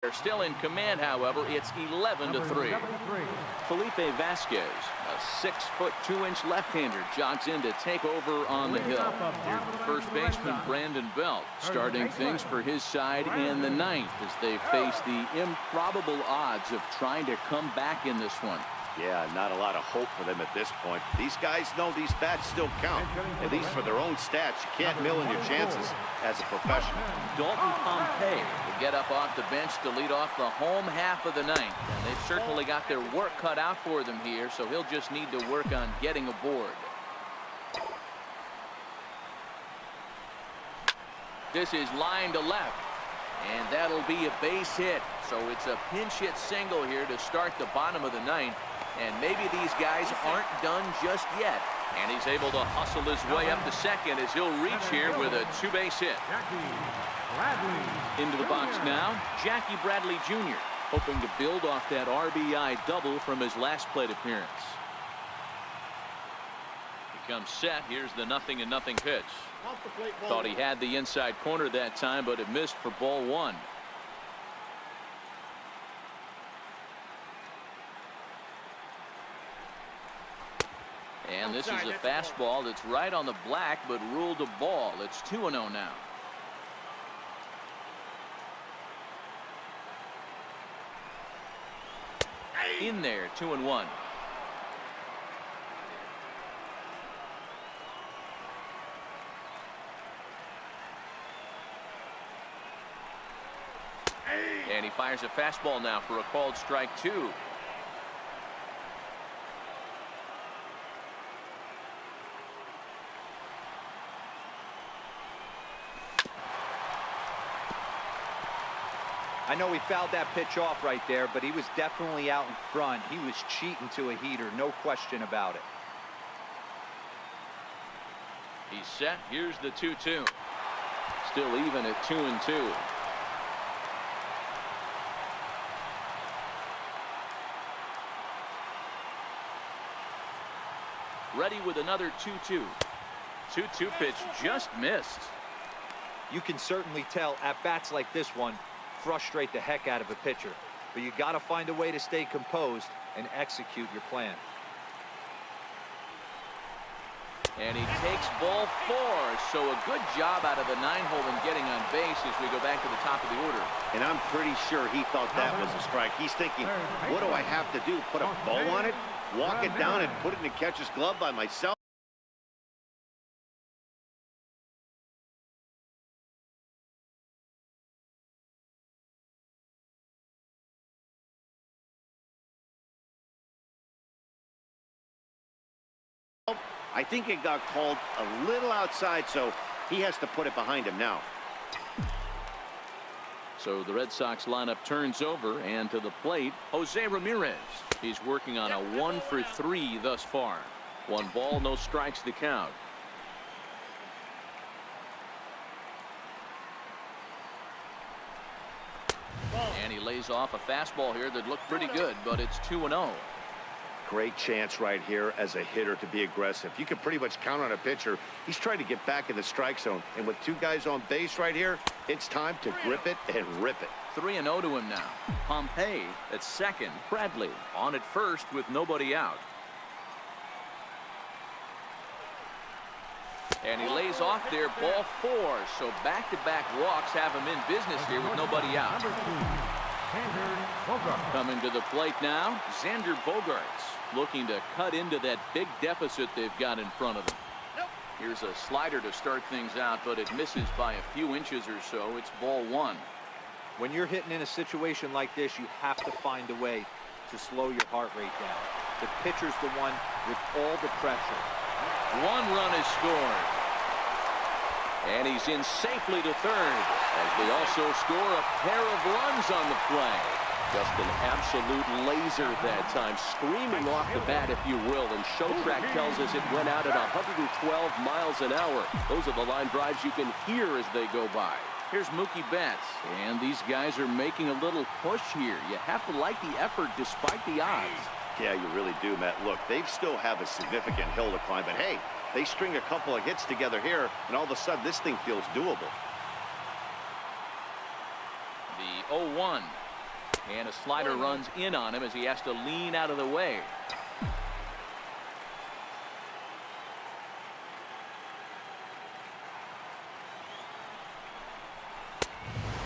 They're still in command, however. It's 11-3. Felipe Vasquez, a 6'2" left-hander, jogs in to take over on the hill. Here's the first baseman, Brandon Belt, starting things for his side in the ninth as they face the improbable odds of trying to come back in this one. Yeah, not a lot of hope for them at this point. These guys know these bats still count, at least for their own stats. You can't mill in your chances as a professional. Dalton Pompey will get up off the bench to lead off the home half of the ninth. And they've certainly got their work cut out for them here, so he'll just need to work on getting aboard. This is line to left, and that'll be a base hit. So it's a pinch hit single here to start the bottom of the ninth. And maybe these guys aren't done just yet. And he's able to hustle his way up to second as he'll reach here with a two-base hit. Into the box now, Jackie Bradley Jr. hoping to build off that RBI double from his last plate appearance. He comes set. Here's the 0-0 pitch. Thought he had the inside corner that time, but it missed for ball one. And this is a fastball that's right on the black, but ruled a ball. It's 2-0 now. In there, 2-1. And he fires a fastball now for a called strike two. I know he fouled that pitch off right there, but he was definitely out in front. He was cheating to a heater, no question about it. He's set. Here's the 2-2. Still even at 2-2. Ready with another 2-2. 2-2 pitch just missed. You can certainly tell at bats like this one frustrate the heck out of a pitcher, but you got to find a way to stay composed and execute your plan. And he takes ball four, so a good job out of the nine-hole in getting on base as we go back to the top of the order. And I'm pretty sure he thought that was a strike. He's thinking, what do I have to do? Put a bow on it, walk it down, and put it in the catcher's glove by myself? I think it got called a little outside, so he has to put it behind him now. So the Red Sox lineup turns over, and to the plate, Jose Ramirez. He's working on a 1-for-3 thus far. 1 ball, no strikes to count. And he lays off a fastball here that looked pretty good, but it's 2-0. Great chance right here as a hitter to be aggressive. You can pretty much count on a pitcher. He's trying to get back in the strike zone. And with 2 guys on base right here, it's time to grip it and rip it. 3-0 to him now. Pompey at second. Bradley on at first with nobody out. And he lays off there, ball 4. So back-to-back walks have him in business here with nobody out. Coming to the plate now, Xander Bogaerts, looking to cut into that big deficit they've got in front of them. Here's a slider to start things out, but it misses by a few inches or so. It's ball 1. When you're hitting in a situation like this, you have to find a way to slow your heart rate down. The pitcher's the one with all the pressure. 1 run is scored. And he's in safely to third as they also score a pair of runs on the play. Just an absolute laser that time, screaming off the bat, if you will. And Showtrack tells us it went out at 112 miles an hour. Those are the line drives you can hear as they go by. Here's Mookie Betts, and these guys are making a little push here. You have to like the effort despite the odds. Yeah, you really do, Matt. Look, they still have a significant hill to climb, but hey, they string a couple of hits together here, and all of a sudden this thing feels doable. The 0-1. And a slider runs in on him as he has to lean out of the way.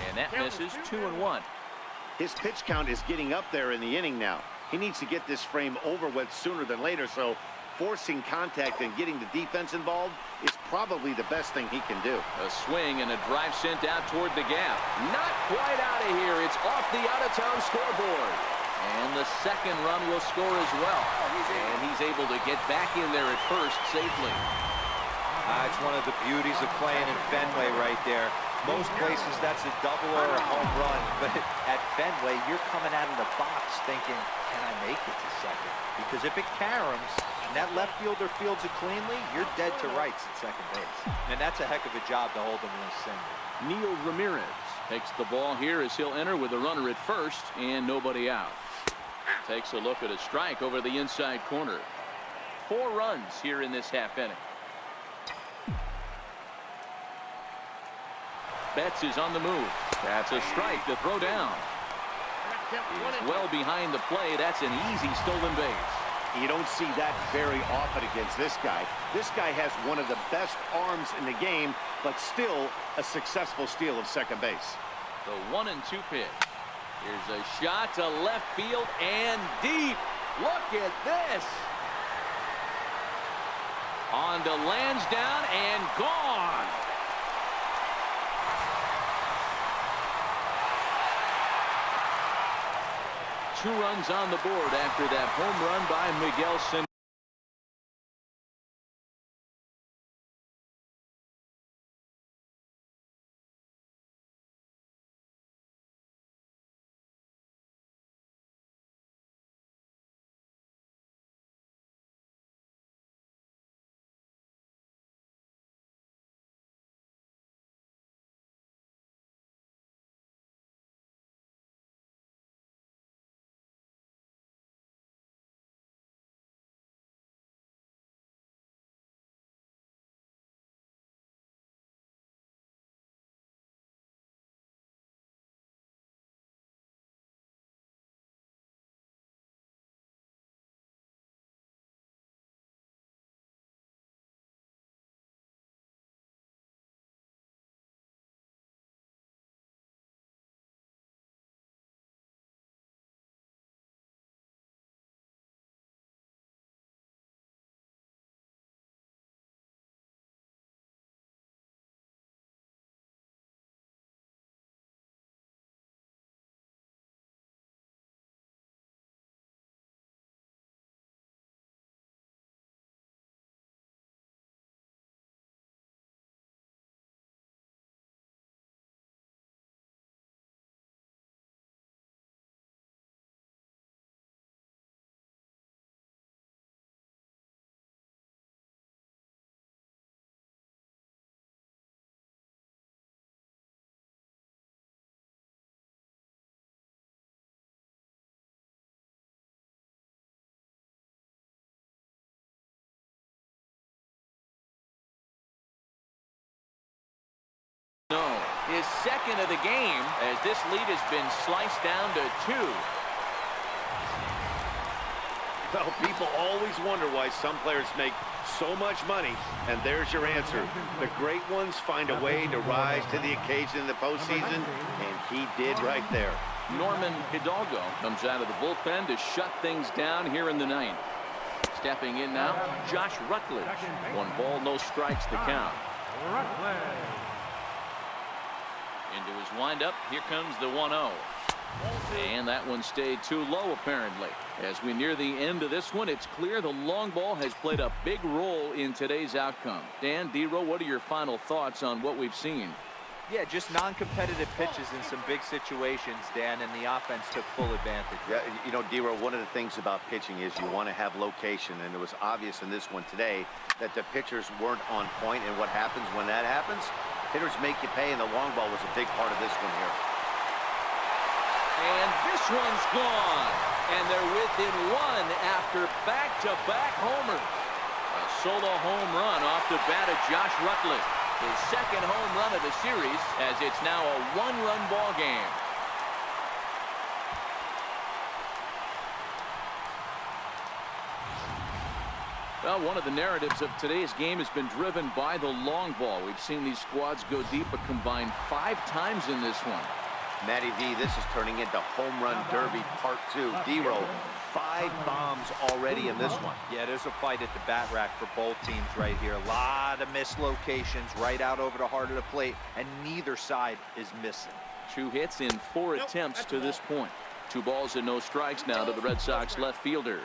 And that misses. 2-1. His pitch count is getting up there in the inning now. He needs to get this frame over with sooner than later, so forcing contact and getting the defense involved is probably the best thing he can do. A swing and a drive sent out toward the gap. Not quite out of here. It's off the out-of-town scoreboard. And the second run will score as well. And he's able to get back in there at first safely. It's one of the beauties of playing in Fenway right there. Most places that's a double or a home run, but at Fenway you're coming out of the box thinking, can I make it to second? Because if it caroms and that left fielder fields it cleanly, you're dead to rights at second base. And that's a heck of a job to hold them in a single. Neil Ramirez takes the ball here as he'll enter with a runner at first and nobody out. Takes a look at a strike over the inside corner. 4 runs here in this half inning. Betts is on the move. That's a strike to throw down. He's well behind the play. That's an easy stolen base. You don't see that very often against this guy. This guy has one of the best arms in the game, but still a successful steal of second base. The 1-2 pitch. Here's a shot to left field and deep. Look at this. On to Lansdowne and gone. Two runs on the board after that home run by Miguel Sen. No, his second of the game as this lead has been sliced down to 2. Well, people always wonder why some players make so much money, and there's your answer. The great ones find a way to rise to the occasion in the postseason, and he did right there. Norman Hidalgo comes out of the bullpen to shut things down here in the 9th. Stepping in now, Josh Rutledge. 1 ball, no strikes to count. Into his windup, here comes the 1-0. And that one stayed too low, apparently. As we near the end of this one, it's clear the long ball has played a big role in today's outcome. Dan, Dero, what are your final thoughts on what we've seen? Yeah, just non-competitive pitches in some big situations, Dan, and the offense took full advantage. Yeah, you know, Dero, one of the things about pitching is you want to have location, and it was obvious in this one today that the pitchers weren't on point, and what happens when that happens? Hitters make you pay, and the long ball was a big part of this one here. And this one's gone. And they're within 1 after back-to-back homers. A solo home run off the bat of Josh Rutledge. His second home run of the series, as it's now a 1-run ball game. Well, one of the narratives of today's game has been driven by the long ball. We've seen these squads go deep a combined 5 times in this one. Matty V, this is turning into home run derby part 2. D-Row, 5 bombs already in this one. Yeah, there's a fight at the bat rack for both teams right here. A lot of mislocations right out over the heart of the plate, and neither side is missing. 2 hits in 4 attempts to this point. 2 balls and no strikes now to the Red Sox left fielder.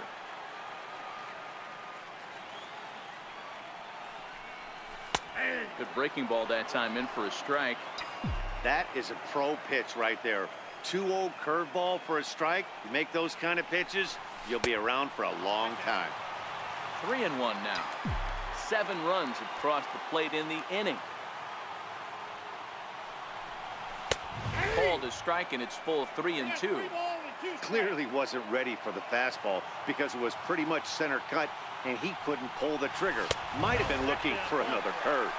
Good breaking ball that time, in for a strike. That is a pro pitch right there. 2-0 curveball for a strike. You make those kind of pitches, you'll be around for a long time. 3-1 now. 7 runs across the plate in the inning. Called a strike, and it's full 3-2. Clearly wasn't ready for the fastball because it was pretty much center cut and he couldn't pull the trigger. Might have been looking for another curve.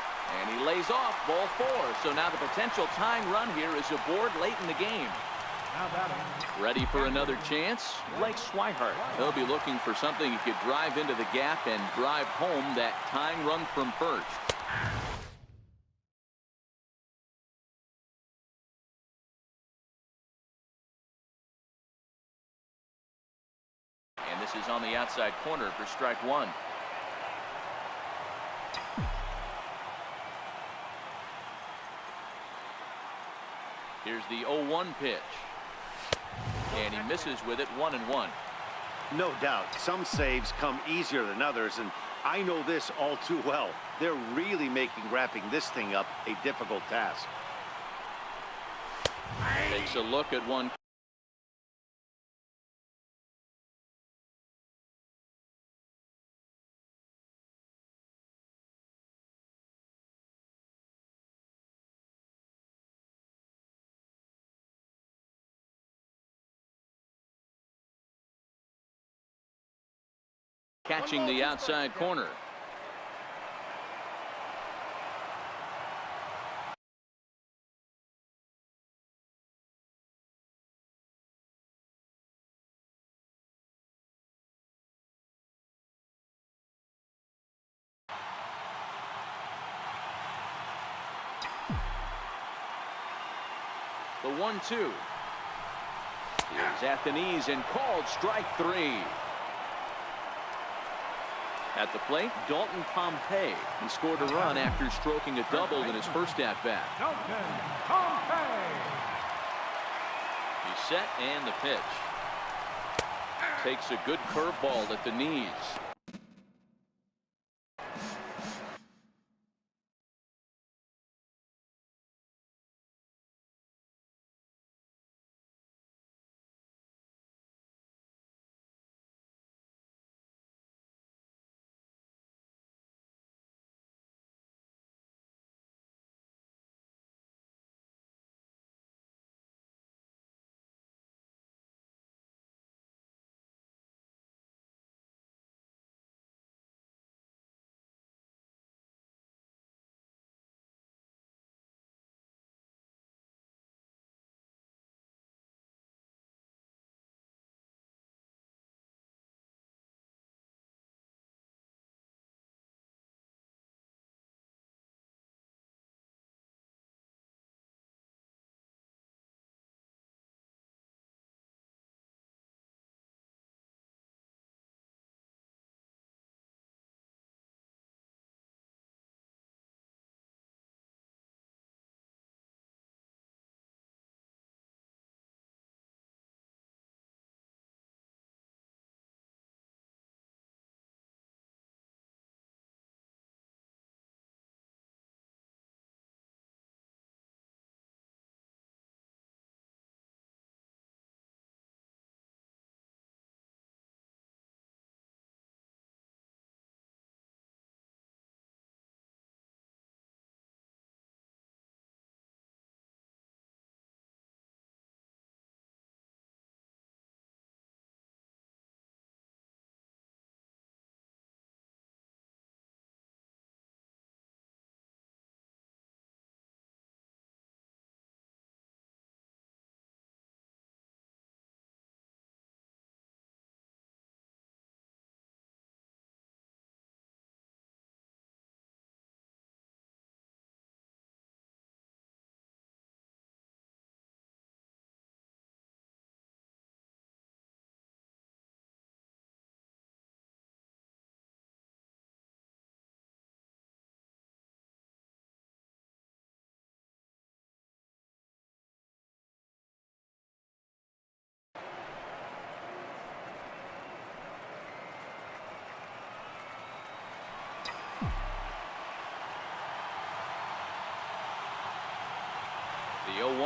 And he lays off, ball 4. So now the potential tying run here is aboard late in the game. Ready for another chance? Blake Swihart. He'll be looking for something he could drive into the gap and drive home that tying run from first. And this is on the outside corner for strike 1. Here's the 0-1 pitch. And he misses with it, 1-1. No doubt, some saves come easier than others, and I know this all too well. They're really making wrapping this thing up a difficult task. Takes a look at one. Catching the outside corner. The 1-2 is at the knees and called strike 3. At the plate, Dalton Pompey. He scored a run after stroking a double in his first at-bat. He's set, and the pitch. Takes a good curveball at the knees.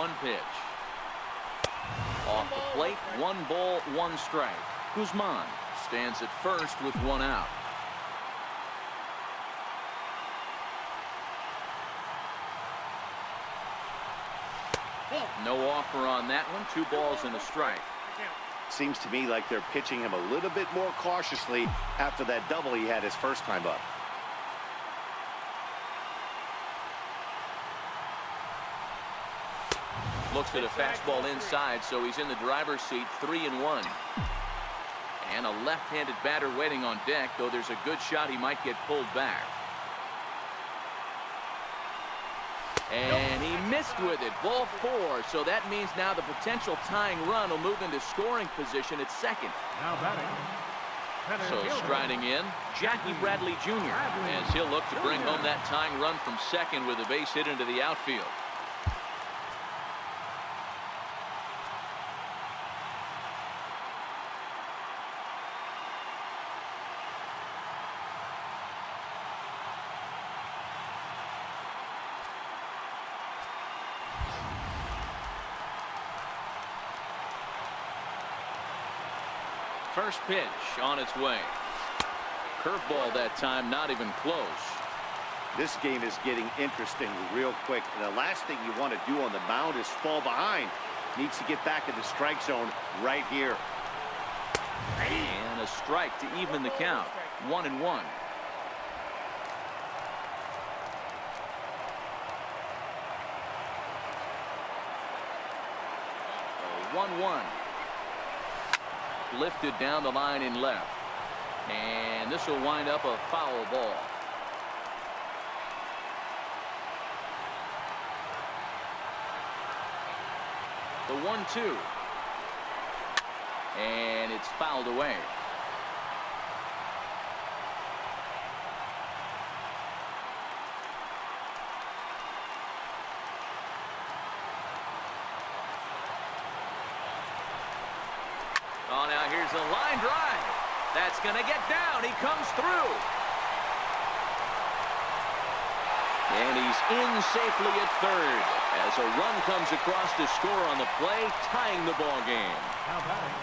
1 pitch. Off the plate, 1 ball, 1 strike. Guzman stands at first with 1 out. No offer on that one. 2 balls and a strike. Seems to me like they're pitching him a little bit more cautiously after that double he had his first time up. Looks at a fastball inside, so he's in the driver's seat, 3-1. And a left-handed batter waiting on deck, though there's a good shot he might get pulled back. And he missed with it. Ball 4. So that means now the potential tying run will move into scoring position at second. Now batting. So striding in, Jackie Bradley Jr. as he'll look to bring home that tying run from second with a base hit into the outfield. First pitch on its way. Curveball that time, not even close. This game is getting interesting real quick. And the last thing you want to do on the mound is fall behind. Needs to get back in the strike zone right here. And a strike to even the count. 1-1. 1-1. Lifted down the line in left. And this will wind up a foul ball. The 1-2. And it's fouled away. Oh, now here's a line drive. That's going to get down. He comes through. And he's in safely at third as a run comes across to score on the play, tying the ball game. Now batting.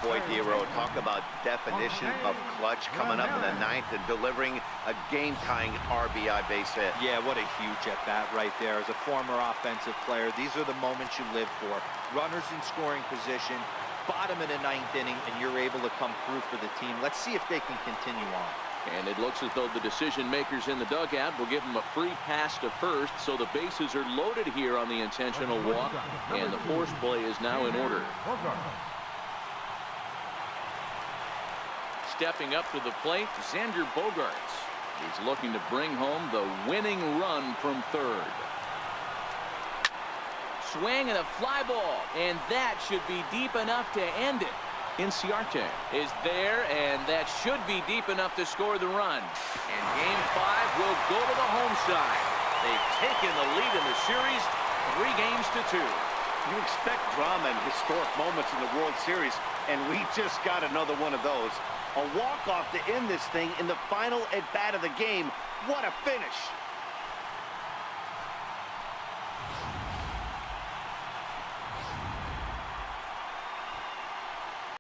Boy, Dero, talk about definition of clutch coming up in the 9th and delivering a game-tying RBI base hit. Yeah, what a huge at-bat right there. As a former offensive player, these are the moments you live for. Runners in scoring position, bottom of the 9th inning, and you're able to come through for the team. Let's see if they can continue on. And it looks as though the decision makers in the dugout will give him a free pass to first, so the bases are loaded here on the intentional walk, and the force play is now in order. Stepping up to the plate, Xander Bogaerts. He's looking to bring home the winning run from third. Swing and a fly ball, and that should be deep enough to end it. Inciarte is there, and that should be deep enough to score the run. And Game 5 will go to the home side. They've taken the lead in the series 3-2. You expect drama and historic moments in the World Series, and we just got another one of those. A walk-off to end this thing in the final at-bat of the game. What a finish.